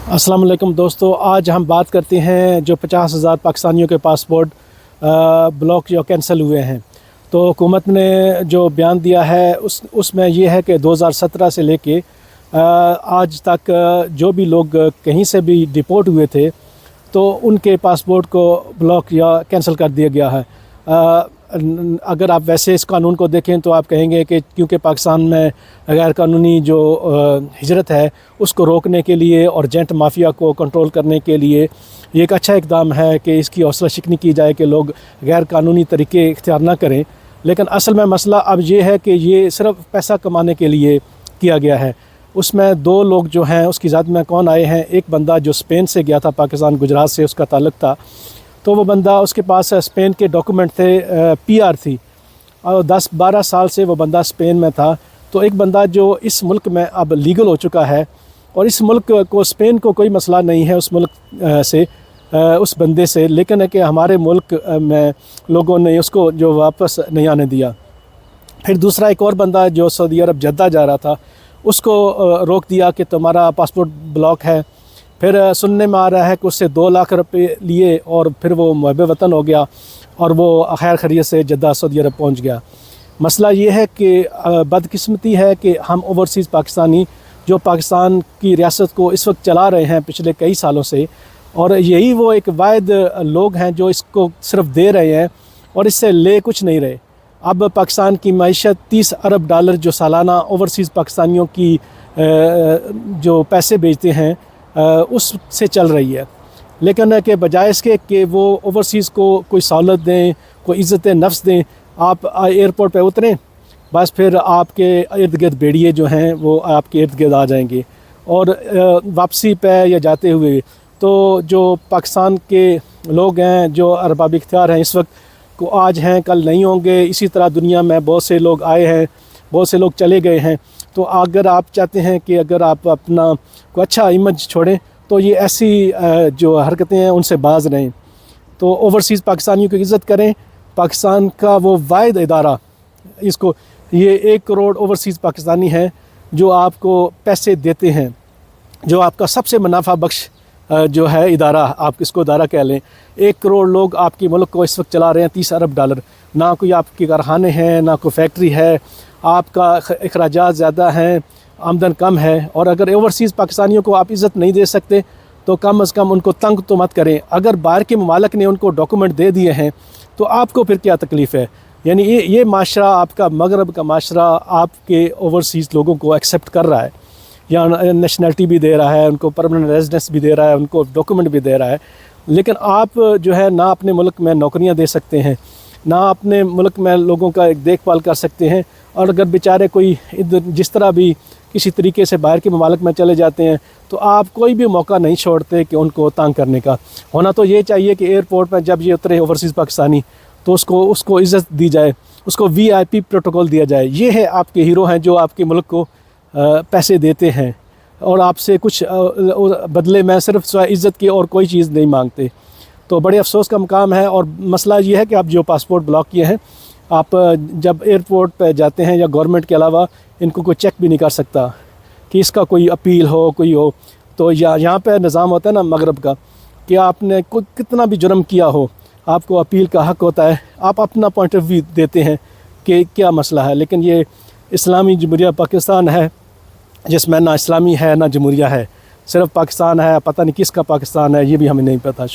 अस्सलाम वालेकुम दोस्तों, आज हम बात करते हैं जो 50,000 पाकिस्तानियों के पासपोर्ट ब्लॉक जो कैंसिल हुए हैं। तो हुकूमत ने जो बयान दिया है उसमें ये है कि 2017 से लेके आज तक जो भी लोग कहीं से भी डिपोर्ट हुए थे तो उनके पासपोर्ट को ब्लॉक या कैंसिल कर दिया गया है। अगर आप वैसे इस कानून को देखें तो आप कहेंगे कि क्योंकि पाकिस्तान में गैर कानूनी जो हिजरत है उसको रोकने के लिए और एजेंट माफिया को कंट्रोल करने के लिए ये एक अच्छा इक़दाम है कि इसकी हौसला शिकनी की जाए कि लोग गैर कानूनी तरीके इख्तियार ना करें। लेकिन असल में मसला अब ये है कि ये सिर्फ पैसा कमाने के लिए किया गया है। उसमें दो लोग जो हैं उसकी ज़ात में कौन आए हैं, एक बंदा जो स्पेन से गया था पाकिस्तान, गुजरात से उसका ताल्लुक़ था, तो वो बंदा उसके पास स्पेन के डॉक्यूमेंट थे, पीआर थी और 10-12 साल से वो बंदा स्पेन में था। तो एक बंदा जो इस मुल्क में अब लीगल हो चुका है और इस मुल्क को, स्पेन को कोई मसला नहीं है उस मुल्क से, उस बंदे से, लेकिन है कि हमारे मुल्क में लोगों ने उसको जो वापस नहीं आने दिया। फिर दूसरा एक और बंदा जो सऊदी अरब जद्दा जा रहा था उसको रोक दिया कि तुम्हारा पासपोर्ट ब्लॉक है। फिर सुनने में आ रहा है कि उससे 2 लाख रुपए लिए और फिर वो मुहब्बे वतन हो गया और वो खैर खैरियत से जद्दा सऊदी अरब पहुंच गया। मसला ये है कि बदकिस्मती है कि हम ओवरसीज़ पाकिस्तानी जो पाकिस्तान की रियासत को इस वक्त चला रहे हैं पिछले कई सालों से, और यही वो एक वाहिद लोग हैं जो इसको सिर्फ दे रहे हैं और इससे ले कुछ नहीं रहे। अब पाकिस्तान की मईशत 30 अरब डॉलर जो सालाना ओवरसीज़ पाकिस्तानियों की जो पैसे भेजते हैं उससे चल रही है। लेकिन के बजाय इसके कि वो ओवरसीज़ को कोई सहूलत दें, कोई इज़्ज़त नफ्स दें, आप एयरपोर्ट पे उतरें, बस फिर आपके इर्द गिर्द भेड़िए जो हैं वो आपके इर्द गिर्द आ जाएंगे। और वापसी पे या जाते हुए तो जो पाकिस्तान के लोग हैं जो अरबाब इख्तियार हैं इस वक्त को आज हैं कल नहीं होंगे। इसी तरह दुनिया में बहुत से लोग आए हैं, बहुत से लोग चले गए हैं। तो अगर आप चाहते हैं कि अगर आप अपना कोई अच्छा इमेज छोड़ें तो ये ऐसी जो हरकतें हैं उनसे बाज रहें। तो ओवरसीज़ पाकिस्तानियों की इज़्ज़त करें। पाकिस्तान का वो वाहिद इदारा, इसको ये 1 करोड़ ओवरसीज़ पाकिस्तानी हैं जो आपको पैसे देते हैं, जो आपका सबसे मुनाफा बख्श जो है इदारा, आप किसको इदारा कह लें। 1 करोड़ लोग आपके मुल्क को इस वक्त चला रहे हैं, 30 अरब डॉलर। ना कोई आपके कारखाने हैं, ना कोई फैक्ट्री है, आपका अखराजात ज़्यादा हैं, आमदन कम है। और अगर ओवरसीज़ पाकिस्तानियों को आप इज़्ज़त नहीं दे सकते तो कम अज़ कम उनको तंग तो मत करें। अगर बाहर के ममालिक ने उनको डॉक्यूमेंट दे दिए हैं तो आपको फिर क्या तकलीफ़ है। यानी ये माशरा, आपका मगरब का माशरा आपके ओवरसीज़ लोगों को एक्सेप्ट कर रहा है, या नेशनलिटी भी दे रहा है, उनको परमानेंट रेजिडेंस भी दे रहा है, उनको डॉक्यूमेंट भी दे रहा है। लेकिन आप जो है ना अपने मुल्क में नौकरियां दे सकते हैं, ना अपने मुल्क में लोगों का एक देखभाल कर सकते हैं। और अगर बेचारे कोई जिस तरह भी किसी तरीके से बाहर के ममालिक में चले जाते हैं तो आप कोई भी मौका नहीं छोड़ते कि उनको तंग करने का। होना तो ये चाहिए कि एयरपोर्ट पर जब ये उतरे ओवरसीज़ पाकिस्तानी तो उसको इज़्ज़त दी जाए, उसको VIP प्रोटोकॉल दिया जाए। ये है आपके हीरो हैं जो आपके मुल्क को पैसे देते हैं और आपसे कुछ बदले में सिर्फ इज़्ज़त की और कोई चीज़ नहीं मांगते। तो बड़े अफसोस का मकाम है। और मसला ये है कि आप जो पासपोर्ट ब्लॉक किए हैं, आप जब एयरपोर्ट पे जाते हैं या गवर्नमेंट के अलावा इनको कोई चेक भी नहीं कर सकता कि इसका कोई अपील हो, कोई हो। तो यहाँ पे निज़ाम होता है ना मगरब का कि आपने कोई कितना भी जुर्म किया हो आपको अपील का हक़ होता है, आप अपना पॉइंट ऑफ व्यू देते हैं कि क्या मसला है। लेकिन ये इस्लामी जमहूरिया पाकिस्तान है जिसमें ना इस्लामी है ना जमहूरिया है, सिर्फ पाकिस्तान है। पता नहीं किसका पाकिस्तान है ये भी हमें नहीं पता। शुक्रिया।